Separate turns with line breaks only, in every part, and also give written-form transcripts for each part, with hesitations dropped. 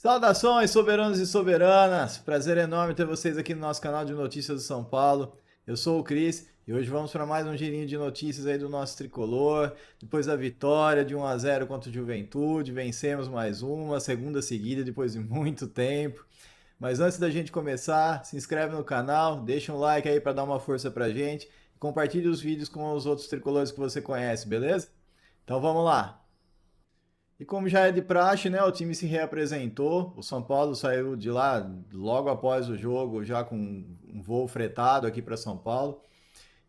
Saudações, soberanos e soberanas! Prazer enorme ter vocês aqui no nosso canal de notícias do São Paulo. Eu sou o Cris e hoje vamos para mais um girinho de notícias aí do nosso tricolor. Depois da vitória de 1-0 contra o Juventude, vencemos mais uma, segunda seguida depois de muito tempo. Mas antes da gente começar, se inscreve no canal, deixa um like aí para dar uma força pra gente e compartilhe os vídeos com os outros tricolores que você conhece, beleza? Então vamos lá! E como já é de praxe, né, o time se reapresentou. O São Paulo saiu de lá logo após o jogo, já com um voo fretado aqui para São Paulo.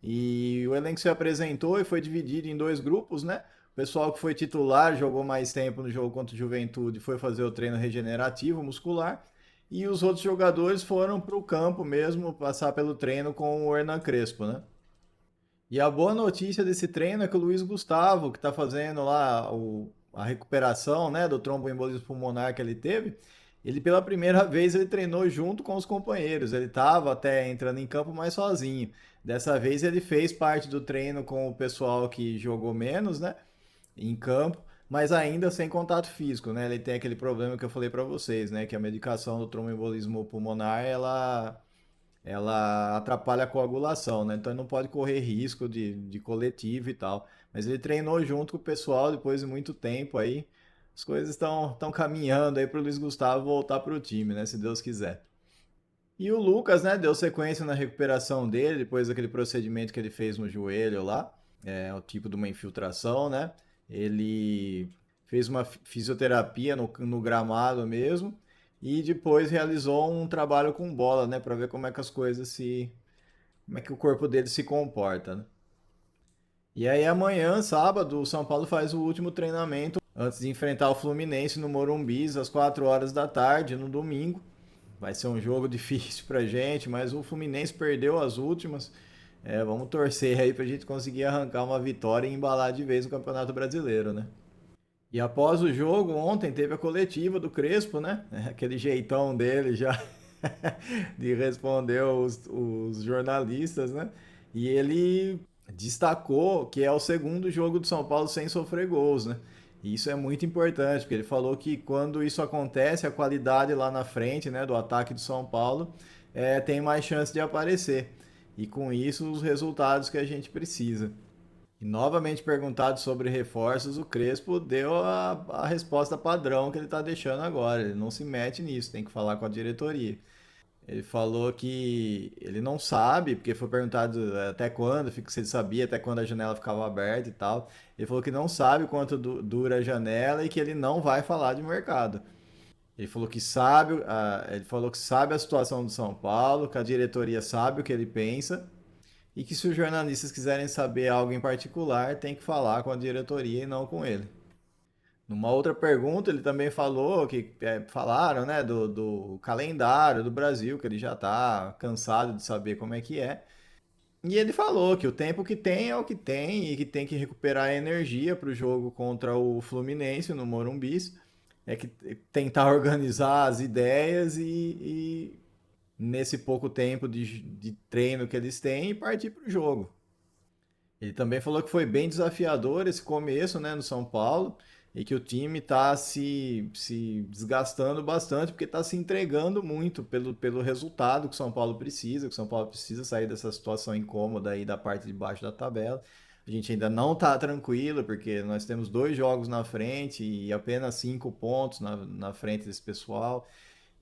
E o elenco se apresentou e foi dividido em dois grupos, né? O pessoal que foi titular, jogou mais tempo no jogo contra o Juventude, foi fazer o treino regenerativo muscular. E os outros jogadores foram para o campo mesmo, passar pelo treino com o Hernan Crespo, né? E a boa notícia desse treino é que o Luiz Gustavo, que está fazendo lá a recuperação, né, do tromboembolismo pulmonar que ele teve, ele pela primeira vez ele treinou junto com os companheiros. Ele estava até entrando em campo mais sozinho. Dessa vez ele fez parte do treino com o pessoal que jogou menos, né, em campo, mas ainda sem contato físico, né? Ele tem aquele problema que eu falei para vocês, né, que a medicação do tromboembolismo pulmonar, ela atrapalha a coagulação, né? Então ele não pode correr risco de coletivo e tal. Mas ele treinou junto com o pessoal depois de muito tempo aí. As coisas estão caminhando aí para o Luiz Gustavo voltar para o time, né? Se Deus quiser. E o Lucas, né? Deu sequência na recuperação dele depois daquele procedimento que ele fez no joelho lá. É o tipo de uma infiltração, né? Ele fez uma fisioterapia no gramado mesmo e depois realizou um trabalho com bola, né, para ver como é que as coisas se, como é que o corpo dele se comporta, né? E aí amanhã, sábado, o São Paulo faz o último treinamento antes de enfrentar o Fluminense no Morumbi às 4 horas da tarde no domingo. Vai ser um jogo difícil pra gente, mas o Fluminense perdeu as últimas. Vamos torcer aí pra gente conseguir arrancar uma vitória e embalar de vez o Campeonato Brasileiro, né? E após o jogo, ontem teve a coletiva do Crespo, né? Aquele jeitão dele já de responder os jornalistas, né? E ele destacou que é o segundo jogo do São Paulo sem sofrer gols, né? E isso é muito importante, porque ele falou que quando isso acontece, a qualidade lá na frente, né, do ataque do São Paulo, tem mais chance de aparecer. E com isso, os resultados que a gente precisa. E novamente perguntado sobre reforços, o Crespo deu a resposta padrão que ele está deixando agora. Ele não se mete nisso, tem que falar com a diretoria. Ele falou que ele não sabe, porque foi perguntado até quando, se ele sabia até quando a janela ficava aberta e tal. Ele falou que não sabe quanto dura a janela e que ele não vai falar de mercado. Ele falou que sabe a situação do São Paulo, que a diretoria sabe o que ele pensa e que se os jornalistas quiserem saber algo em particular, tem que falar com a diretoria e não com ele. Numa outra pergunta, ele também falou que falaram, né, do calendário do Brasil, que ele já está cansado de saber como é que é. E ele falou que o tempo que tem é o que tem e que tem que recuperar a energia para o jogo contra o Fluminense no Morumbi. É que tentar organizar as ideias e nesse pouco tempo de treino que eles têm e partir para o jogo. Ele também falou que foi bem desafiador esse começo, né, no São Paulo, e que o time está se desgastando bastante porque está se entregando muito pelo resultado que o São Paulo precisa, que o São Paulo precisa sair dessa situação incômoda aí da parte de baixo da tabela. A gente ainda não está tranquilo, porque nós temos dois jogos na frente e apenas 5 pontos na frente desse pessoal.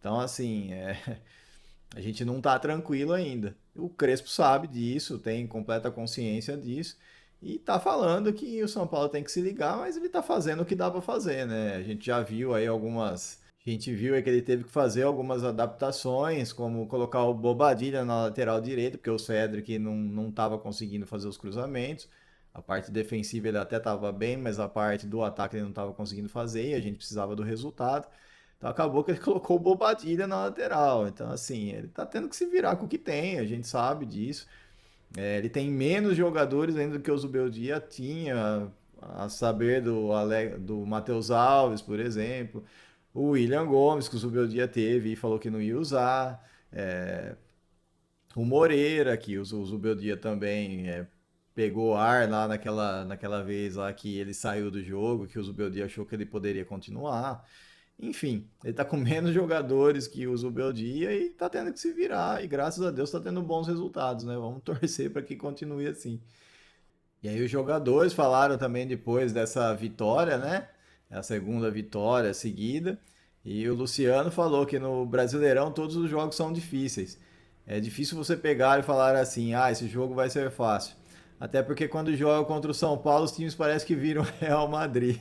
Então, assim, a gente não tá tranquilo ainda. O Crespo sabe disso, tem completa consciência disso e tá falando que o São Paulo tem que se ligar, mas ele tá fazendo o que dá para fazer, né? A gente já viu aí a gente viu aí que ele teve que fazer algumas adaptações, como colocar o Bobadilha na lateral direita, porque o Cedric não estava conseguindo fazer os cruzamentos. A parte defensiva ele até estava bem, mas a parte do ataque ele não estava conseguindo fazer e a gente precisava do resultado. Então acabou que ele colocou o Bobadilha na lateral. Então, assim, ele tá tendo que se virar com o que tem, a gente sabe disso. Ele tem menos jogadores ainda do que o Zubeldia tinha, a saber do Matheus Alves, por exemplo. O William Gomes, que o Zubeldia teve e falou que não ia usar. É, o Moreira, que o Zubeldia também pegou ar lá naquela vez lá que ele saiu do jogo, que o Zubeldia achou que ele poderia continuar. Enfim, ele tá com menos jogadores que o Zubeldia e tá tendo que se virar. E graças a Deus tá tendo bons resultados, né? Vamos torcer para que continue assim. E aí os jogadores falaram também depois dessa vitória, né? É a segunda vitória seguida. E o Luciano falou que no Brasileirão todos os jogos são difíceis. É difícil você pegar e falar assim, ah, esse jogo vai ser fácil. Até porque quando joga contra o São Paulo, os times parecem que viram Real Madrid.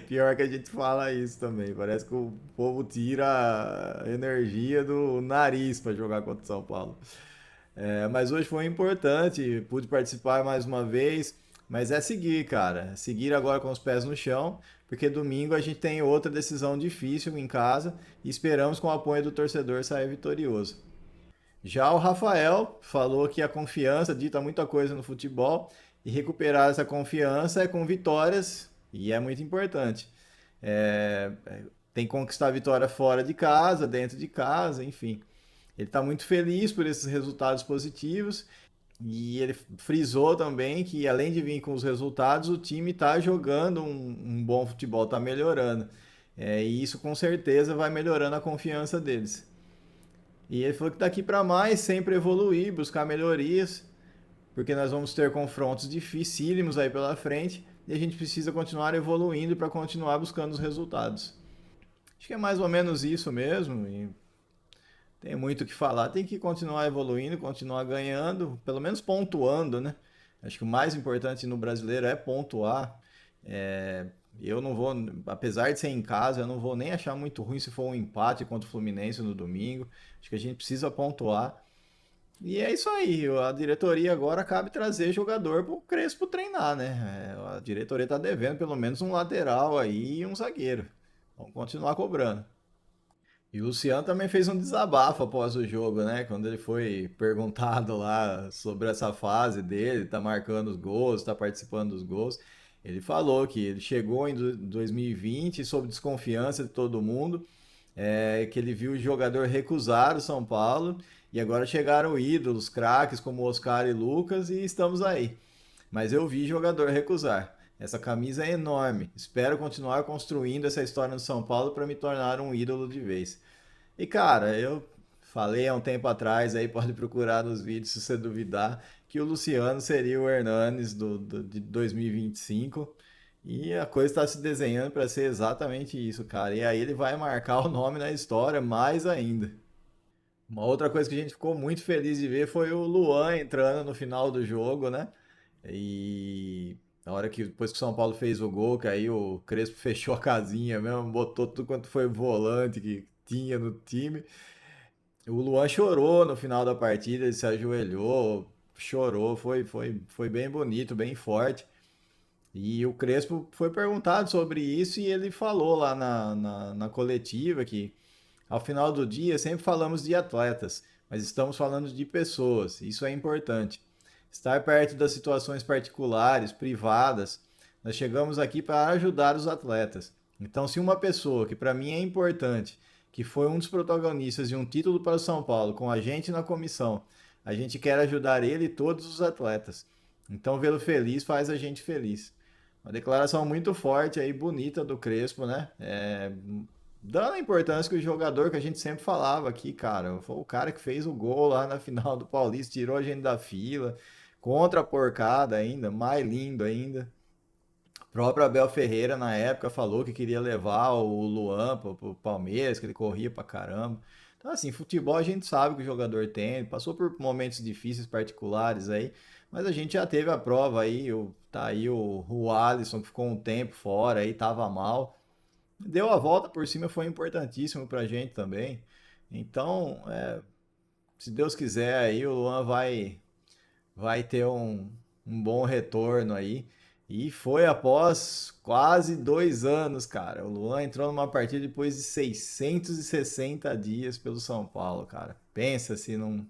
Pior que a gente fala isso também. Parece que o povo tira a energia do nariz para jogar contra o São Paulo. Mas hoje foi importante, pude participar mais uma vez. Mas é seguir, cara. Seguir agora com os pés no chão, porque domingo a gente tem outra decisão difícil em casa e esperamos com o apoio do torcedor sair vitorioso. Já o Rafael falou que a confiança dita muita coisa no futebol e recuperar essa confiança é com vitórias e é muito importante. Tem que conquistar a vitória fora de casa, dentro de casa, enfim. Ele está muito feliz por esses resultados positivos e ele frisou também que, além de vir com os resultados, o time está jogando um bom futebol, está melhorando. E isso com certeza vai melhorando a confiança deles. E ele falou que daqui para mais sempre evoluir, buscar melhorias, porque nós vamos ter confrontos dificílimos aí pela frente e a gente precisa continuar evoluindo para continuar buscando os resultados. Acho que é mais ou menos isso mesmo. E tem muito o que falar. Tem que continuar evoluindo, continuar ganhando, pelo menos pontuando, né? Acho que o mais importante no brasileiro é pontuar. É, eu não vou, apesar de ser em casa, eu não vou nem achar muito ruim se for um empate contra o Fluminense no domingo. Acho que a gente precisa pontuar. E é isso aí. A diretoria agora cabe trazer jogador para o Crespo treinar, né? A diretoria está devendo pelo menos um lateral aí e um zagueiro. Vamos continuar cobrando. E o Luciano também fez um desabafo após o jogo, né? Quando ele foi perguntado lá sobre essa fase dele, tá marcando os gols, tá participando dos gols. Ele falou que ele chegou em 2020 sob desconfiança de todo mundo, que ele viu o jogador recusar o São Paulo e agora chegaram ídolos, craques como Oscar e Lucas e estamos aí. Mas eu vi jogador recusar. Essa camisa é enorme. Espero continuar construindo essa história no São Paulo para me tornar um ídolo de vez. E cara, eu falei há um tempo atrás, aí pode procurar nos vídeos se você duvidar, que o Luciano seria o Hernanes de 2025. E a coisa está se desenhando para ser exatamente isso, cara. E aí ele vai marcar o nome na história mais ainda. Uma outra coisa que a gente ficou muito feliz de ver foi o Luan entrando no final do jogo, né? E na hora que depois que o São Paulo fez o gol, que aí o Crespo fechou a casinha mesmo, botou tudo quanto foi volante que tinha no time. O Luan chorou no final da partida, ele se ajoelhou, chorou, foi bem bonito, bem forte. E o Crespo foi perguntado sobre isso e ele falou lá na coletiva que ao final do dia sempre falamos de atletas, mas estamos falando de pessoas, isso é importante. Estar perto das situações particulares, privadas, nós chegamos aqui para ajudar os atletas. Então, se uma pessoa que para mim é importante, que foi um dos protagonistas de um título para o São Paulo, com a gente na comissão, a gente quer ajudar ele e todos os atletas. Então, vê-lo feliz faz a gente feliz. Uma declaração muito forte aí, bonita do Crespo, né? Dando a importância que o jogador que a gente sempre falava aqui, cara, foi o cara que fez o gol lá na final do Paulista, tirou a gente da fila, contra a porcada ainda, mais lindo ainda. O próprio Abel Ferreira, na época, falou que queria levar o Luan pro Palmeiras, que ele corria pra caramba. Então, assim, futebol a gente sabe que o jogador tem, passou por momentos difíceis particulares aí, mas a gente já teve a prova aí, tá aí o Alisson, que ficou um tempo fora aí, tava mal. Deu a volta por cima, foi importantíssimo pra gente também. Então, se Deus quiser aí, o Luan vai ter um bom retorno aí. E foi após quase 2 anos, cara. O Luan entrou numa partida depois de 660 dias pelo São Paulo, cara. Pensa se não.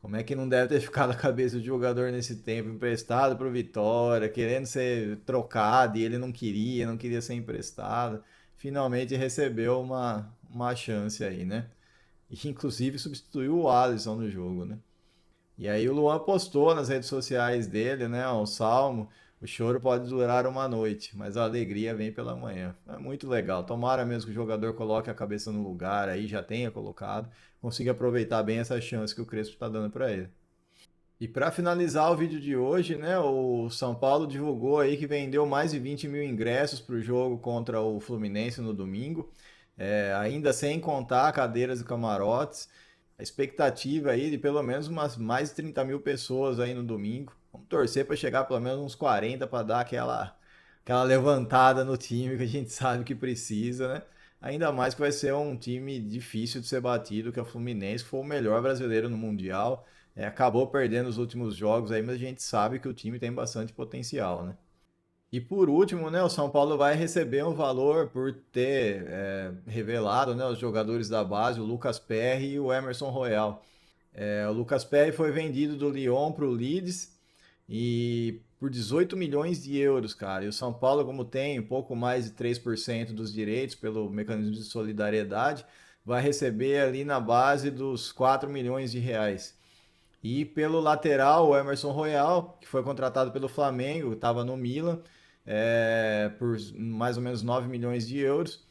Como é que não deve ter ficado a cabeça do jogador nesse tempo, emprestado pro Vitória, querendo ser trocado e ele não queria ser emprestado. Finalmente recebeu uma chance aí, né? E inclusive substituiu o Alisson no jogo, né? E aí o Luan postou nas redes sociais dele, né, um salmo, O choro pode durar uma noite, mas a alegria vem pela manhã. É muito legal. Tomara mesmo que o jogador coloque a cabeça no lugar, aí já tenha colocado, consiga aproveitar bem essa chance que o Crespo está dando para ele. E para finalizar o vídeo de hoje, né, o São Paulo divulgou aí que vendeu mais de 20 mil ingressos para o jogo contra o Fluminense no domingo, ainda sem contar cadeiras e camarotes. A expectativa aí de pelo menos umas mais de 30 mil pessoas aí no domingo. Vamos torcer para chegar pelo menos uns 40 para dar aquela levantada no time que a gente sabe que precisa, né? Ainda mais que vai ser um time difícil de ser batido, que é o Fluminense, que foi o melhor brasileiro no Mundial. Acabou perdendo os últimos jogos aí, mas a gente sabe que o time tem bastante potencial, né? E por último, né, o São Paulo vai receber um valor por ter revelado, né, os jogadores da base, o Lucas Perry e o Emerson Royal. O Lucas Perry foi vendido do Lyon para o Leeds e por 18 milhões de euros, cara. E o São Paulo, como tem um pouco mais de 3% dos direitos pelo mecanismo de solidariedade, vai receber ali na base dos 4 milhões de reais. E pelo lateral, o Emerson Royal, que foi contratado pelo Flamengo, estava no Milan, por mais ou menos 9 milhões de euros.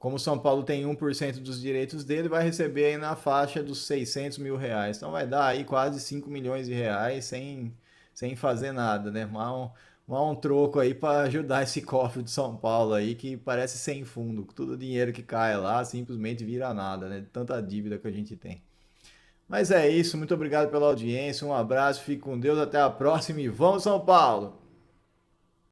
Como o São Paulo tem 1% dos direitos dele, vai receber aí na faixa dos 600 mil reais. Então vai dar aí quase 5 milhões de reais sem fazer nada, né? Um troco aí para ajudar esse cofre de São Paulo aí que parece sem fundo. Todo dinheiro que cai lá simplesmente vira nada, né? De tanta dívida que a gente tem. Mas é isso, muito obrigado pela audiência, um abraço, fique com Deus, até a próxima e vamos São Paulo!